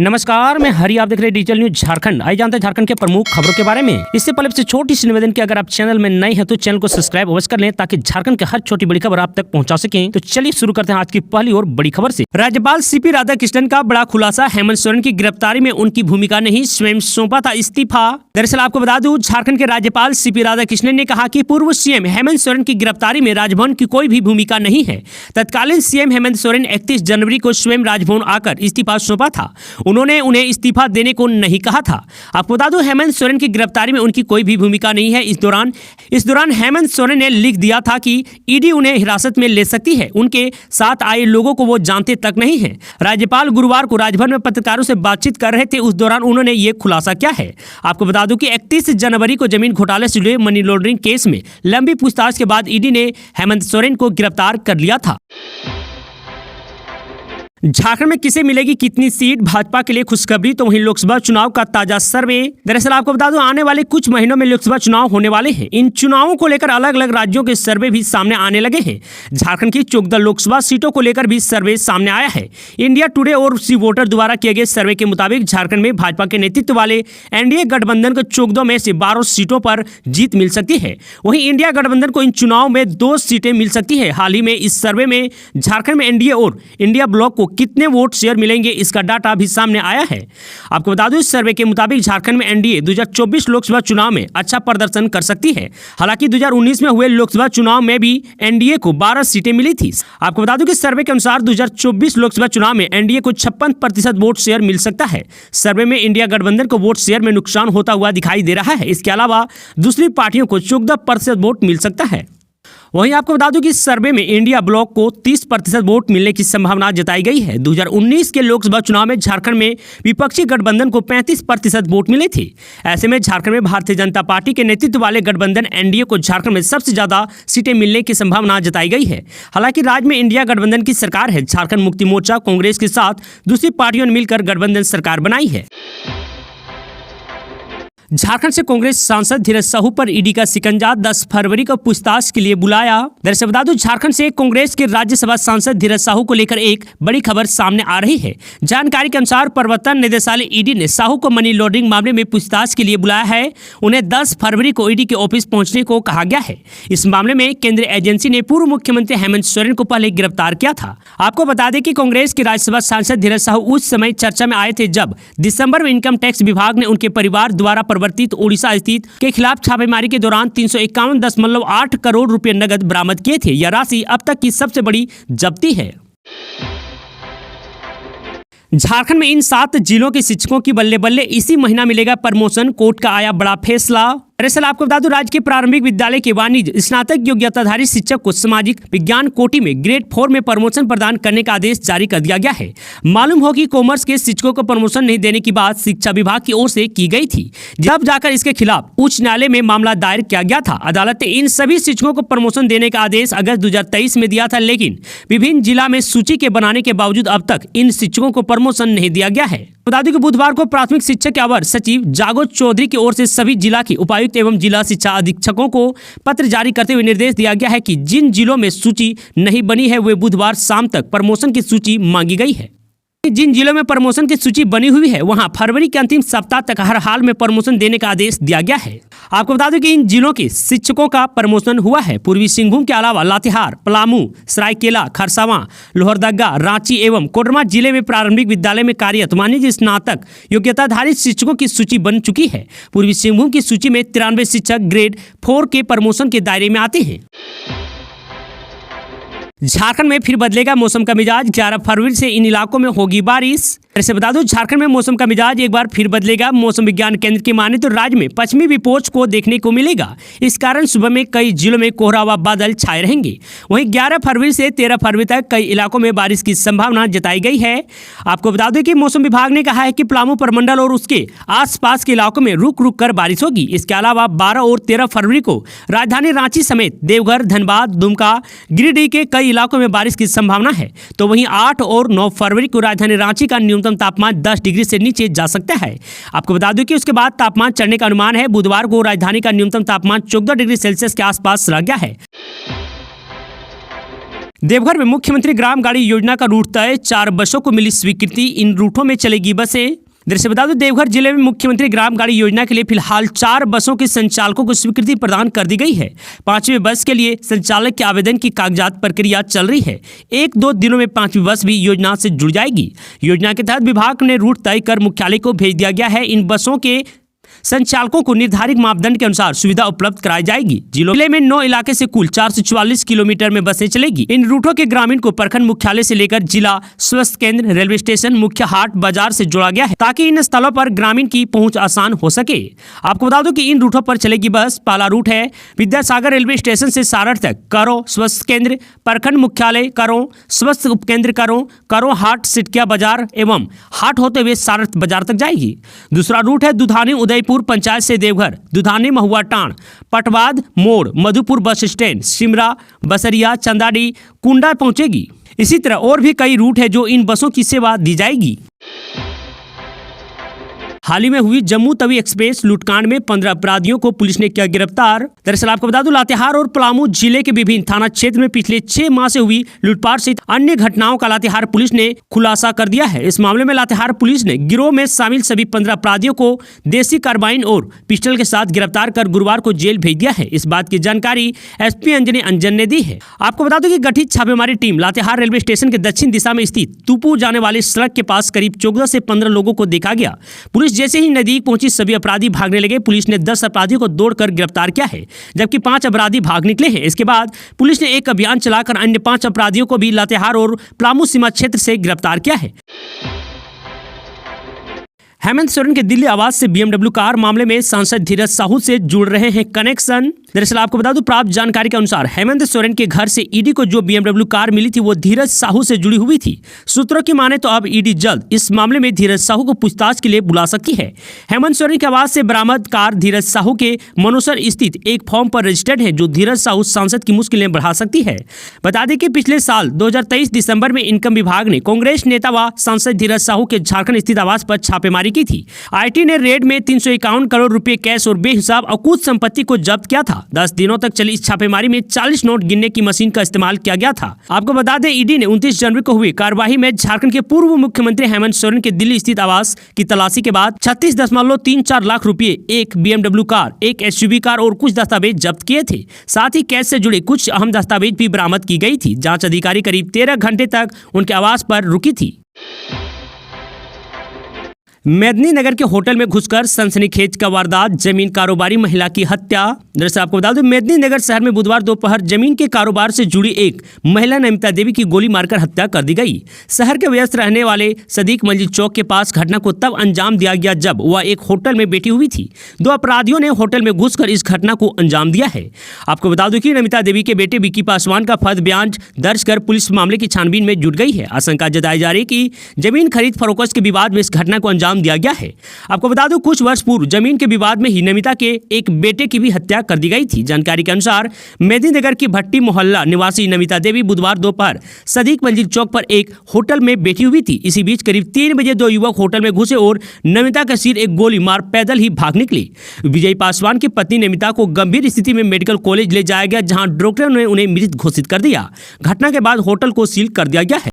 नमस्कार, मैं हरी, आप देख रहे हैं डिजिटल न्यूज झारखंड। आइए जानते हैं झारखंड के प्रमुख खबरों के बारे में। इससे पहले से छोटी सी निवेदन की अगर आप चैनल में नए हैं तो चैनल को सब्सक्राइब अवश्य कर लें ताकि झारखंड के हर छोटी बड़ी खबर आप तक पहुंचा सकें। तो चलिए शुरू करते हैं आज की पहली और बड़ी खबर से। राज्यपाल सीपी राधाकृष्णन का बड़ा खुलासा, हेमंत सोरेन की गिरफ्तारी में उनकी भूमिका नहीं, स्वयं सौंपा था इस्तीफा। दरअसल आपको बता दूं, झारखंड के राज्यपाल सीपी राधाकृष्णन ने कहा कि पूर्व सीएम हेमंत सोरेन की गिरफ्तारी में राजभवन की कोई भी भूमिका नहीं है। तत्कालीन सीएम हेमंत सोरेन 31 जनवरी को स्वयं राजभवन आकर इस्तीफा सौंपा था। उन्होंने उन्हें इस्तीफा देने को नहीं कहा था। आपको बता दूं, हेमंत सोरेन की गिरफ्तारी में उनकी कोई भी भूमिका नहीं है। इस दौरान हेमंत सोरेन ने लिख दिया था कि ईडी उन्हें हिरासत में ले सकती है। उनके साथ आए लोगों को वो जानते तक नहीं है। राज्यपाल गुरुवार को राजभवन में पत्रकारों से बातचीत कर रहे थे, उस दौरान उन्होंने ये खुलासा किया है। आपको बता दूं कि 31 जनवरी को जमीन घोटाले से जुड़े मनी लॉन्ड्रिंग केस में लंबी पूछताछ के बाद ईडी ने हेमंत सोरेन को गिरफ्तार कर लिया था। झारखंड में किसे मिलेगी कितनी सीट, भाजपा के लिए खुशखबरी तो वहीं लोकसभा चुनाव का ताजा सर्वे। दरअसल आपको बता दूं, आने वाले कुछ महीनों में लोकसभा चुनाव होने वाले हैं। इन चुनावों को लेकर अलग अलग राज्यों के सर्वे भी सामने आने लगे हैं। झारखंड की 14 लोकसभा सीटों को लेकर भी सर्वे सामने आया है। इंडिया टुडे और सी वोटर द्वारा किए गए सर्वे के मुताबिक झारखंड में भाजपा के नेतृत्व वाले एनडीए गठबंधन को 14 में से 12 सीटों पर जीत मिल सकती है। वहीं इंडिया गठबंधन को इन चुनाव में 2 सीटें मिल सकती है। हाल ही में इस सर्वे में झारखंड में एनडीए और इंडिया ब्लॉक को कितने वोट शेयर मिलेंगे, इसका डाटा भी सामने आया है। आपको बता दूं, इस सर्वे के मुताबिक झारखंड में एनडीए 2024 लोकसभा चुनाव में अच्छा प्रदर्शन कर सकती है। हालांकि 2019 में हुए लोकसभा चुनाव में भी एनडीए को 12 सीटें मिली थी। आपको बता दूं कि सर्वे के अनुसार 2024 लोकसभा चुनाव में एनडीए को 56% वोट शेयर मिल सकता है। सर्वे में इंडिया गठबंधन को वोट शेयर में नुकसान होता हुआ दिखाई दे रहा है। इसके अलावा दूसरी पार्टियों को 14% वोट मिल सकता है। वहीं आपको बता दूं कि सर्वे में इंडिया ब्लॉक को 30% वोट मिलने की संभावना जताई गई है। 2019 के लोकसभा चुनाव में झारखंड में विपक्षी गठबंधन को 35% वोट मिले थे। ऐसे में झारखंड में भारतीय जनता पार्टी के नेतृत्व वाले गठबंधन एनडीए को झारखंड में सबसे ज्यादा सीटें मिलने की संभावना जताई गई है। हालांकि राज्य में इंडिया गठबंधन की सरकार है। झारखंड मुक्ति मोर्चा कांग्रेस के साथ दूसरी पार्टियों ने मिलकर गठबंधन सरकार बनाई है। झारखंड से कांग्रेस सांसद धीरज साहू पर ईडी का शिकंजा, 10 फरवरी को पूछताछ के लिए बुलाया। दरअसल बता दूं, झारखंड से कांग्रेस के राज्यसभा सांसद धीरज साहू को लेकर एक बड़ी खबर सामने आ रही है। जानकारी के अनुसार प्रवर्तन निदेशालय ईडी ने साहू को मनी लॉन्ड्रिंग मामले में पूछताछ के लिए बुलाया है। उन्हें 10 फरवरी को ईडी के ऑफिस पहुंचने को कहा गया है। इस मामले में केंद्रीय एजेंसी ने पूर्व मुख्यमंत्री हेमंत सोरेन को पहले गिरफ्तार किया था। आपको बता दें कि कांग्रेस के राज्यसभा सांसद धीरज साहू उस समय चर्चा में आए थे जब दिसंबर में इनकम टैक्स विभाग ने उनके परिवार द्वारा परिवर्तित ओडिशा स्थित के खिलाफ छापेमारी के दौरान 351.8 करोड़ रुपए नगद बरामद किए थे। यह राशि अब तक की सबसे बड़ी जब्ती है। झारखंड में इन 7 जिलों के शिक्षकों की बल्ले बल्ले इसी महीना मिलेगा प्रमोशन, कोर्ट का आया बड़ा फैसला। दरअसल आपको बता दूं, राज्य के प्रारंभिक विद्यालय के वाणिज्य स्नातक योग्यताधारी शिक्षक को सामाजिक विज्ञान कोटि में ग्रेड 4 में प्रमोशन प्रदान करने का आदेश जारी कर दिया गया है। मालूम हो कि कॉमर्स के शिक्षकों को प्रमोशन नहीं देने की बात शिक्षा विभाग की ओर से की गई थी, जब जाकर इसके खिलाफ उच्च न्यायालय में मामला दायर किया गया था। अदालत ने इन सभी शिक्षकों को प्रमोशन देने का आदेश अगस्त 2023 में दिया था, लेकिन विभिन्न जिला में सूची के बनाने के बावजूद अब तक इन शिक्षकों को प्रमोशन नहीं दिया गया है। बता दें कि बुधवार को प्राथमिक शिक्षक के अवर सचिव जागो चौधरी की ओर से सभी जिला के उपायुक्त एवं जिला शिक्षा अधीक्षकों को पत्र जारी करते हुए निर्देश दिया गया है कि जिन जिलों में सूची नहीं बनी है वे बुधवार शाम तक प्रमोशन की सूची मांगी गई है। जिन जिलों में प्रमोशन की सूची बनी हुई है वहां फरवरी के अंतिम सप्ताह तक हर हाल में प्रमोशन देने का आदेश दिया गया है। आपको बता दें कि इन जिलों के शिक्षकों का प्रमोशन हुआ है। पूर्वी सिंहभूम के अलावा लातेहार, पलामू, सरायकेला, खरसावां, लोहरदगा, रांची एवं कोडरमा जिले में प्रारंभिक विद्यालय में कार्यरत वाणिज्य स्नातक योग्यताधारी शिक्षकों की सूची बन चुकी है। पूर्वी सिंहभूम की सूची में 93 शिक्षक ग्रेड 4 के प्रमोशन के दायरे में आते हैं। झारखंड में फिर बदलेगा मौसम का मिजाज, 11 फरवरी से इन इलाकों में होगी बारिश। ऐसे बता दूं, झारखंड में मौसम का मिजाज एक बार फिर बदलेगा। मौसम विज्ञान केंद्र की माने तो राज्य में पश्चिमी विक्षोभ को देखने को मिलेगा। इस कारण सुबह में कई जिलों में कोहरा व बादल छाए रहेंगे। वहीं 11 फरवरी से 13 फरवरी तक कई इलाकों में बारिश की संभावना जताई गई है। आपको बता दें कि मौसम विभाग ने कहा है कि पलामू प्रमंडल और उसके आसपास के इलाकों में रुक रुक कर बारिश होगी। इसके अलावा 12 और 13 फरवरी को राजधानी रांची समेत देवघर, धनबाद, दुमका, गिरिडीह के कई इलाकों में बारिश की संभावना है। तो वहीं 8 और 9 फरवरी को राजधानी रांची का न्यूनतम तापमान 10 डिग्री से नीचे जा सकता है। आपको बता दूं कि उसके बाद तापमान चढ़ने का अनुमान है। बुधवार को राजधानी का न्यूनतम तापमान 14 डिग्री सेल्सियस के आसपास रह गया है। देवघर में मुख्यमंत्री ग्राम गाड़ी योजना का रूट तय, 4 बसों को मिली स्वीकृति, इन रूटों में चलेगी बसें। दरअसल बता दो देवघर जिले में मुख्यमंत्री ग्राम गाड़ी योजना के लिए फिलहाल 4 बसों के संचालकों को स्वीकृति प्रदान कर दी गई है। 5वीं बस के लिए संचालक के आवेदन की कागजात प्रक्रिया चल रही है। 1-2 दिनों में 5वीं बस भी योजना से जुड़ जाएगी। योजना के तहत विभाग ने रूट तय कर मुख्यालय को भेज दिया गया है। इन बसों के संचालकों को निर्धारित मापदंड के अनुसार सुविधा उपलब्ध कराई जाएगी। जिले में 9 इलाके से कुल 444 किलोमीटर में बसें चलेगी। इन रूटों के ग्रामीण को प्रखंड मुख्यालय से लेकर जिला स्वास्थ्य केंद्र, रेलवे स्टेशन, मुख्य हाट बाजार से जोड़ा गया है ताकि इन स्थलों पर ग्रामीण की पहुंच आसान हो सके। आपको बता दूं कि इन रूटों पर चलेगी बस। पहला रूट है विद्यासागर रेलवे स्टेशन से सारठ तक, करो स्वास्थ्य केंद्र, प्रखंड मुख्यालय करो, स्वास्थ्य उपकेंद्र करो हाट, सिटकिया बाजार एवं हाट होते हुए सारठ बाजार तक जाएगी। दूसरा रूट है दुधानी उदयपुर पंचायत से देवघर, दुधानी महुआ टाण, पटवाद मोड़, मधुपुर बस स्टैंड, सिमरा, बसरिया, चंदाडी, कुंडा पहुंचेगी। इसी तरह और भी कई रूट है जो इन बसों की सेवा दी जाएगी। हाल ही में हुई जम्मू तवी एक्सप्रेस लूटकांड में 15 अपराधियों को पुलिस ने किया गिरफ्तार। दरअसल आपको बता दूं लातेहार और पलामू जिले के विभिन्न थाना क्षेत्र में पिछले 6 माह से हुई लूटपाट सहित अन्य घटनाओं का लातेहार पुलिस ने खुलासा कर दिया है। इस मामले में लातेहार पुलिस ने गिरोह में शामिल सभी 15 अपराधियों को देसी कार्बाइन और पिस्टल के साथ गिरफ्तार कर गुरुवार को जेल भेज दिया है। इस बात की जानकारी एसपी अंजनी अंजन ने दी है। आपको बता दूं कि गठित छापेमारी टीम लातेहार रेलवे स्टेशन के दक्षिण दिशा में स्थित तुपू जाने वाली सड़क के पास करीब 14 से 15 लोगों को देखा गया। पुलिस जैसे ही नजदीक पहुंची सभी अपराधी भागने लगे। पुलिस ने 10 अपराधियों को दौड़कर गिरफ्तार किया है, जबकि 5 अपराधी भाग निकले हैं। इसके बाद पुलिस ने एक अभियान चलाकर अन्य 5 अपराधियों को भी लातेहार और पलामू सीमा क्षेत्र से गिरफ्तार किया है। हेमंत सोरेन के दिल्ली आवास से BMW कार मामले में सांसद धीरज साहू से जुड़ रहे हैं कनेक्शन। दरअसल आपको बता दूं प्राप्त जानकारी के अनुसार हेमंत सोरेन के घर से ईडी को जो BMW कार मिली थी वो धीरज साहू से जुड़ी हुई थी। सूत्रों की माने तो अब ईडी जल्द इस मामले में धीरज साहू को पूछताछ के लिए बुला सकती है। हेमंत सोरेन के आवास से बरामद कार धीरज साहू के मनोसर स्थित एक फॉर्म पर रजिस्टर्ड है, जो धीरज साहू सांसद की मुश्किलें बढ़ा सकती है। बता दें कि पिछले साल 2023 दिसंबर में इनकम विभाग ने कांग्रेस नेता व सांसद धीरज साहू के झारखंड स्थित आवास पर छापेमारी की थी। आईटी ने रेड में 351 करोड़ रुपए कैश और बेहिसाब अकूत संपत्ति को जब्त किया था। 10 दिनों तक चली इस छापेमारी में 40 नोट गिनने की मशीन का इस्तेमाल किया गया था। आपको बता दें ईडी ने 29 जनवरी को हुई कार्यवाही में झारखंड के पूर्व मुख्यमंत्री हेमंत सोरेन के दिल्ली स्थित आवास की तलाशी के बाद 36.34 लाख रुपए, एक BMW कार, एक SUV कार और कुछ दस्तावेज जब्त किए थे। साथ ही कैश से जुड़े कुछ अहम दस्तावेज भी बरामद की गई थी। जांच अधिकारी करीब 13 घंटे तक उनके आवास पर रुकी थी। मेदिनीनगर के होटल में घुसकर सनसनीखेज का वारदात, जमीन कारोबारी महिला की हत्या। दरअसल आपको बता दूं मेदिनीनगर शहर में बुधवार दोपहर जमीन के कारोबार से जुड़ी एक महिला नमिता देवी की गोली मारकर हत्या कर दी गई। शहर के व्यस्त रहने वाले सदीक मंजिल चौक के पास घटना को तब अंजाम दिया गया जब वह एक होटल में बैठी हुई थी। 2 अपराधियों ने होटल में घुसकर इस घटना को अंजाम दिया है। आपको बता दूं कि नमिता देवी के बेटे विक्की पासवान का फर्द बयान दर्ज कर पुलिस मामले की छानबीन में जुट गई है। आशंका जताई जा रही है कि जमीन खरीद फरोख्त के विवाद में इस घटना को अंजाम दिया गया है। आपको बता दूं कुछ वर्ष पूर्व जमीन के विवाद में ही नमिता के एक बेटे की भी हत्या कर दी गई थी। जानकारी के अनुसार मेदिनीनगर की भट्टी मोहल्ला निवासी नमिता देवी बुधवार दोपहर सदीक मंजिल चौक पर एक होटल में बैठी हुई थी। इसी बीच करीब 3 बजे 2 युवक होटल में घुसे और नमिता का सिर एक गोली मार पैदल ही भाग निकली। विजय पासवान की पत्नी नमिता को गंभीर स्थिति में मेडिकल कॉलेज ले जाया गया, जहां डॉक्टरों ने उन्हें मृत घोषित कर दिया। घटना के बाद होटल को सील कर दिया गया है।